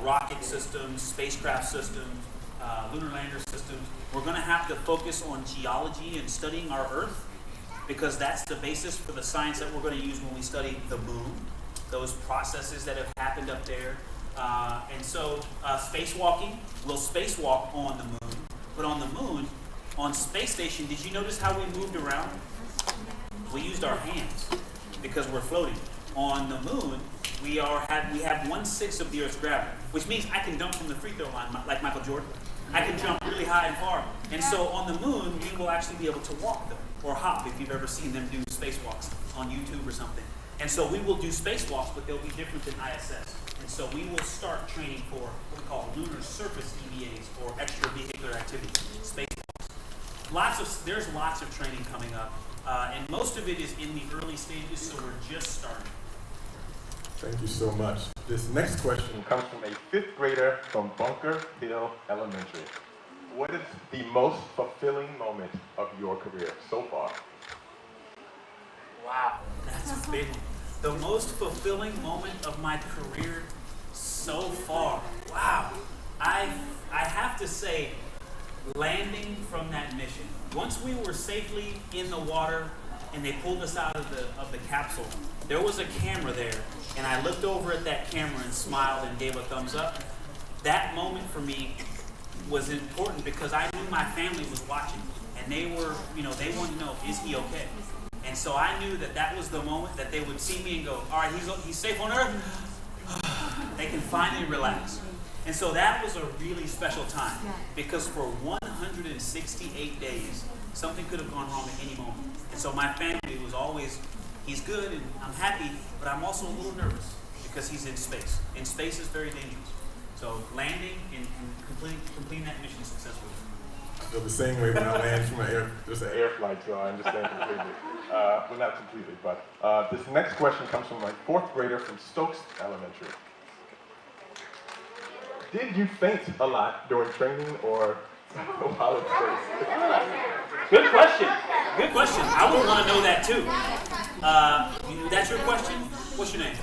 Speaker 2: rocket systems, spacecraft systems, lunar lander systems. We're going to have to focus on geology and studying our Earth, because that's the basis for the science that we're going to use when we study the moon, those processes that have happened up there. And so spacewalking, we'll spacewalk on the moon, but on the moon, on space station, did you notice how we moved around? We used our hands because we're floating. On the moon, we have 1/6 of the Earth's gravity, which means I can dunk from the free throw line like Michael Jordan. I can jump really high and far. And so on the moon, we will actually be able to walk them, or hop if you've ever seen them do spacewalks on YouTube or something. And so we will do spacewalks, but they'll be different than ISS. And so we will start training for what we call lunar surface EVAs, or extravehicular activity, spacewalks. There's lots of training coming up, and most of it is in the early stages, so we're just starting.
Speaker 7: Thank you so much. This next question comes from a 5th grader from Bunker Hill Elementary. What is the most fulfilling moment of your career so far?
Speaker 2: Wow, that's a big one. The most fulfilling moment of my career so far. Wow. I have to say, landing from that mission. Once we were safely in the water and they pulled us out of the capsule, there was a camera there, and I looked over at that camera and smiled and gave a thumbs up. That moment for me was important because I knew my family was watching, and they were, they wanted to know, is he okay? And so I knew that was the moment that they would see me and go, all right, he's safe on Earth. They can finally relax. And so that was a really special time, because for 168 days, something could have gone wrong at any moment. And so my family was always, he's good and I'm happy, but I'm also a little nervous because he's in space. And space is very dangerous. So landing and completing that mission successfully.
Speaker 7: I feel the same way when I land from just an air flight, so I understand completely. Well, not completely, but this next question comes from my 4th grader from Stokes Elementary. Did you faint a lot during training or while in space?
Speaker 4: Good question.
Speaker 2: Good question. I would want to know that too. That's your question? What's your name?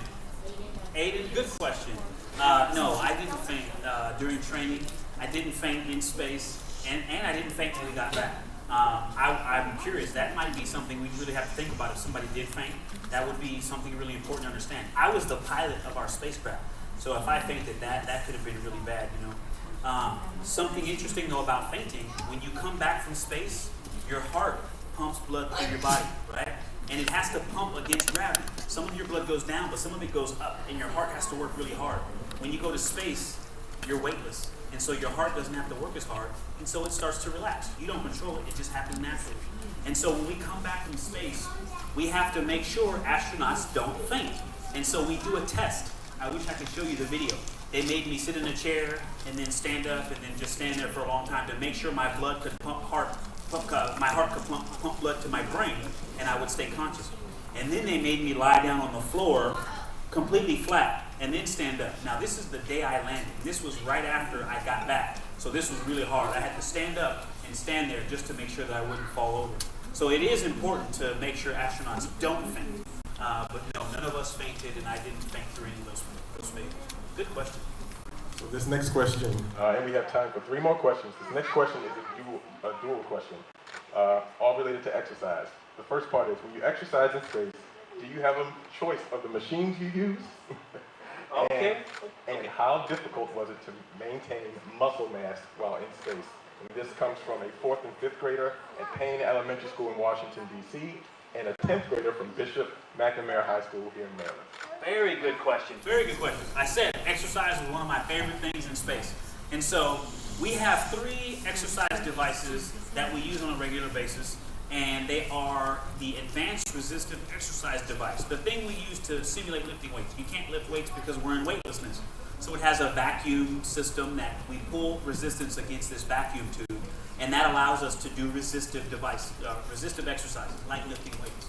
Speaker 2: Aiden? Good question. No, I didn't faint during training. I didn't faint in space, and I didn't faint when we got back. I'm curious. That might be something we really have to think about. If somebody did faint, that would be something really important to understand. I was the pilot of our spacecraft, so if I fainted, that could have been really bad, you know. Something interesting though about fainting, when you come back from space, your heart pumps blood through your body, right? And it has to pump against gravity. Some of your blood goes down, but some of it goes up, and your heart has to work really hard. When you go to space, you're weightless, and so your heart doesn't have to work as hard, and so it starts to relax. You don't control it, it just happens naturally. And so when we come back from space, we have to make sure astronauts don't faint. And so we do a test. I wish I could show you the video. They made me sit in a chair and then stand up and then just stand there for a long time to make sure my blood could my heart could pump blood to my brain, and I would stay conscious. And then they made me lie down on the floor, completely flat, and then stand up. Now this is the day I landed. This was right after I got back, so this was really hard. I had to stand up and stand there just to make sure that I wouldn't fall over. So it is important to make sure astronauts don't faint. But no, none of us fainted, and I didn't faint through any of those phases. Good question.
Speaker 7: So this next question, and we have time for 3 more questions. This next question is a dual question, all related to exercise. The first part is, when you exercise in space, do you have a choice of the machines you use?
Speaker 4: Okay.
Speaker 7: And how difficult was it to maintain muscle mass while in space? And this comes from a 4th and 5th grader at Payne Elementary School in Washington, D.C., and a 10th grader from Bishop McNamara High School here in Maryland.
Speaker 4: Very good question.
Speaker 2: Very good question. I said exercise is one of my favorite things in space. And so we have 3 exercise devices that we use on a regular basis, and they are the Advanced Resistive Exercise Device, the thing we use to simulate lifting weights. You can't lift weights because we're in weightlessness. So it has a vacuum system that we pull resistance against this vacuum tube, and that allows us to do resistive exercises, like lifting weights.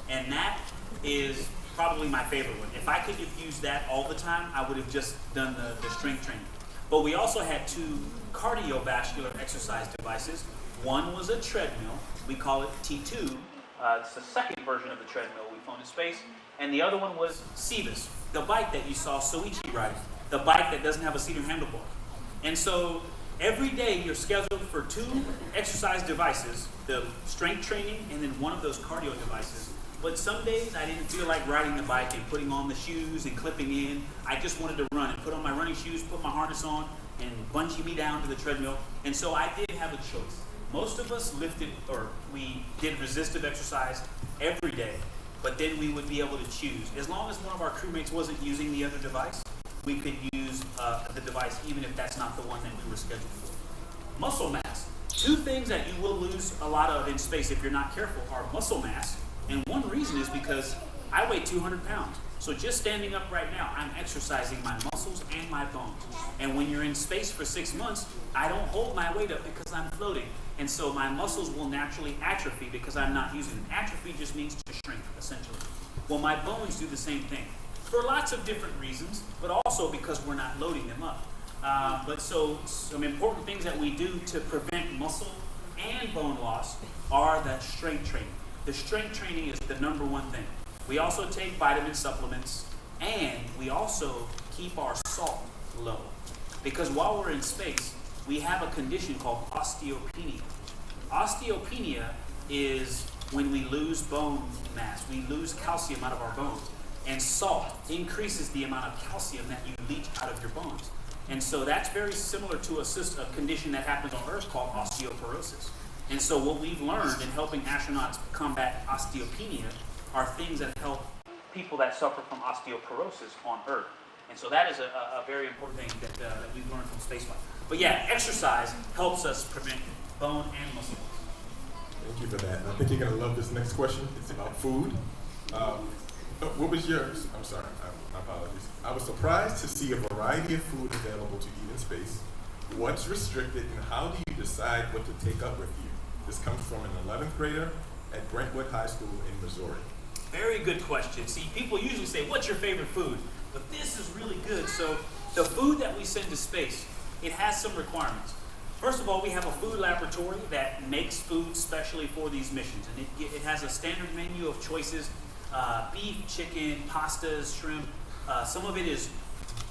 Speaker 2: And that is probably my favorite one. If I could have used that all the time, I would have just done the strength training. But we also had 2 cardiovascular exercise devices. One was a treadmill. We call it T2.
Speaker 4: It's the second version of the treadmill we've flown in space. And the other one was
Speaker 2: Cebus, the bike that you saw Soichi riding, the bike that doesn't have a seat or handlebar. And so every day you're scheduled for 2 exercise devices, the strength training and then one of those cardio devices. But some days I didn't feel like riding the bike and putting on the shoes and clipping in. I just wanted to run and put on my running shoes, put my harness on, and bungee me down to the treadmill. And so I did have a choice. Most of us we did resistive exercise every day, but then we would be able to choose. As long as one of our crewmates wasn't using the other device, we could use the device even if that's not the one that we were scheduled for. Muscle mass. 2 things that you will lose a lot of in space if you're not careful are muscle mass, and one reason is because I weigh 200 pounds. So just standing up right now, I'm exercising my muscles and my bones. And when you're in space for 6 months, I don't hold my weight up because I'm floating. And so my muscles will naturally atrophy because I'm not using them. Atrophy just means to shrink, essentially. Well, my bones do the same thing for lots of different reasons, but also because we're not loading them up. But so some important things that we do to prevent muscle and bone loss are the strength training. The strength training is the #1 thing. We also take vitamin supplements, and we also keep our salt low. Because while we're in space, we have a condition called osteopenia. Osteopenia is when we lose bone mass. We lose calcium out of our bones. And salt increases the amount of calcium that you leach out of your bones. And so that's very similar to a condition that happens on Earth called osteoporosis. And so what we've learned in helping astronauts combat osteopenia are things that help
Speaker 4: people that suffer from osteoporosis on Earth. And so that is a very important thing that we've learned from spaceflight. But yeah, exercise helps us prevent bone and muscle loss.
Speaker 7: Thank you for that. And I think you're going to love this next question. It's about food. What was yours? I'm sorry, my apologies. I was surprised to see a variety of food available to eat in space. What's restricted and how do you decide what to take up with you? This comes from an 11th grader at Brentwood High School in Missouri.
Speaker 2: Very good question. See, people usually say, what's your favorite food? But this is really good. So the food that we send to space, it has some requirements. First of all, we have a food laboratory that makes food specially for these missions. And it has a standard menu of choices, beef, chicken, pastas, shrimp. Some of it is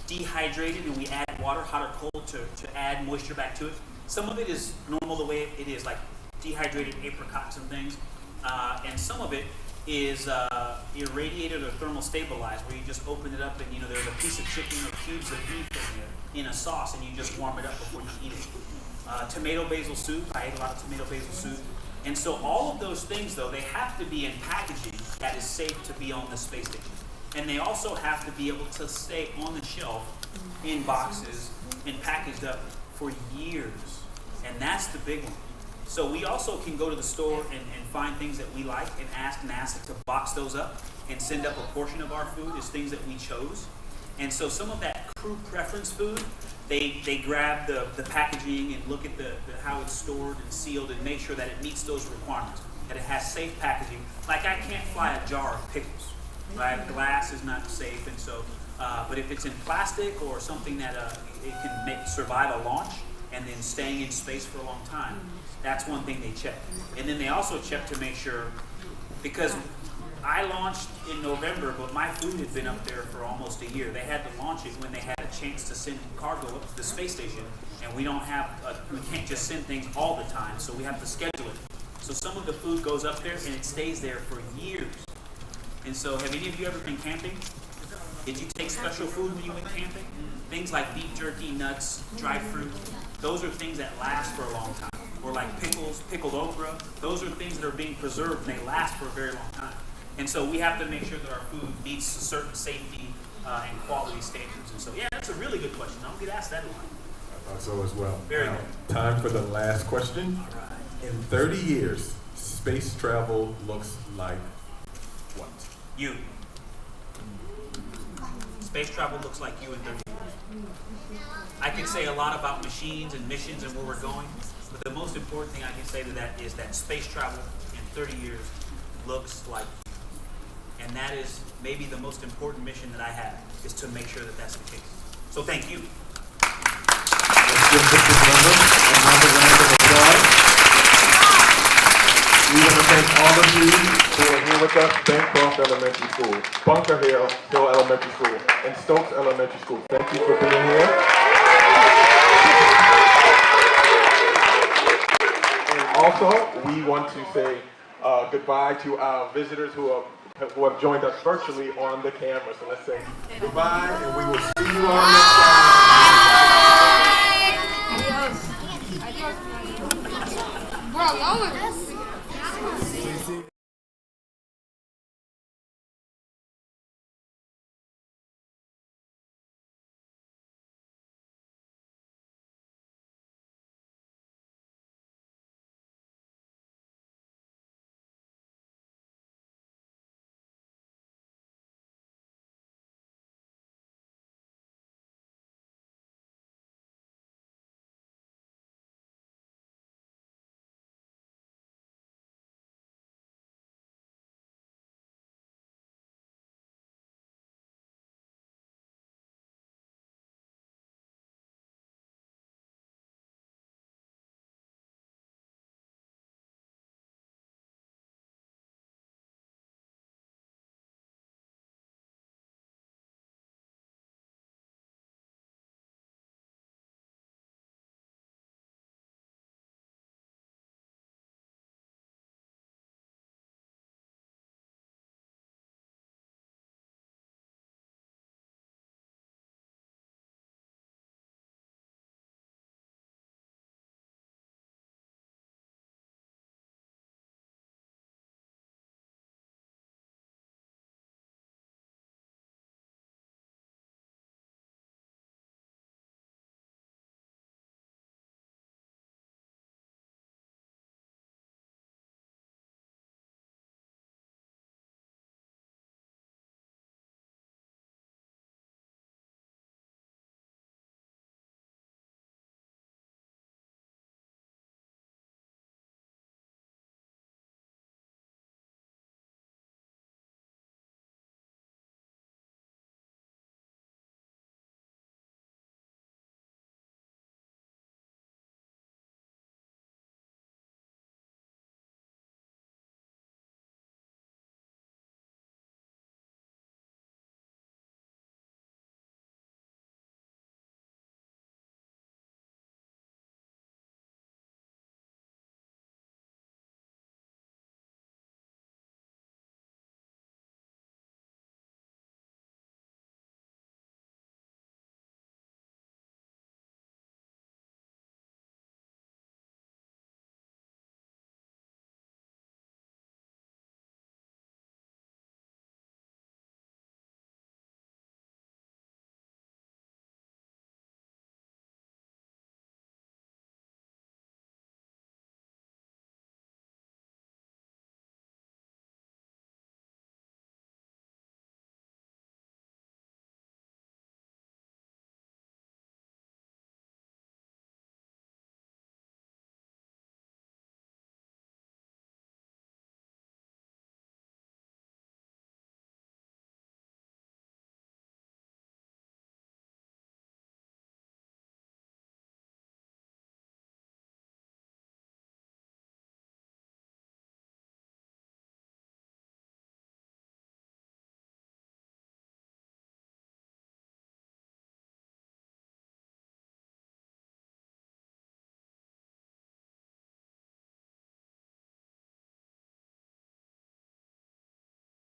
Speaker 2: dehydrated and we add water, hot or cold, to add moisture back to it. Some of it is normal the way it is, like dehydrated apricots and things. And some of it is irradiated or thermal stabilized, where you just open it up and there's a piece of chicken or cubes of beef in a sauce and you just warm it up before you eat it. Tomato basil soup, I ate a lot of tomato basil soup. And so all of those things though, they have to be in packaging that is safe to be on the space station. And they also have to be able to stay on the shelf in boxes and packaged up for years. And that's the big one. So we also can go to the store and find things that we like and ask NASA to box those up and send up a portion of our food as things that we chose. And so some of that crew preference food, they grab the packaging and look at how it's stored and sealed and make sure that it meets those requirements, that it has safe packaging. Like I can't fly a jar of pickles, right? Glass is not safe, and so, but if it's in plastic or something that it can survive a launch and then staying in space for a long time, that's one thing they check. And then they also check to make sure, because I launched in November, but my food had been up there for almost a year. They had to launch it when they had a chance to send cargo up to the space station, and we can't just send things all the time, so we have to schedule it. So some of the food goes up there and it stays there for years. And so have any of you ever been camping? Did you take special food when you went camping? Things like beef jerky, nuts, dried fruit, those are things that last for a long time. Or like pickles, pickled okra, those are things that are being preserved and they last for a very long time. And so we have to make sure that our food meets certain safety and quality standards. And so, yeah, that's a really good question. I don't get asked that a lot.
Speaker 7: I thought so as well.
Speaker 2: Very
Speaker 7: Now,
Speaker 2: good.
Speaker 7: time for the last question.
Speaker 2: All right.
Speaker 7: In 30 years, space travel looks like what?
Speaker 2: You. Space travel looks like you in 30 years. I could say a lot about machines and missions and where we're going, but the most important thing I can say to that is that space travel in 30 years looks like you. And that is maybe the most important mission that I have, is to make sure that that's the case. So thank you.
Speaker 7: Let's give this number another round of applause. We want to thank all of you who are here with us. Bancroft Elementary School, Bunker Hill Elementary School, and Stokes Elementary School. Thank you for being here. And also, we want to say goodbye to our visitors who have joined us virtually on the camera. So let's say goodbye, and we will see you all next time.
Speaker 3: Bro, y'all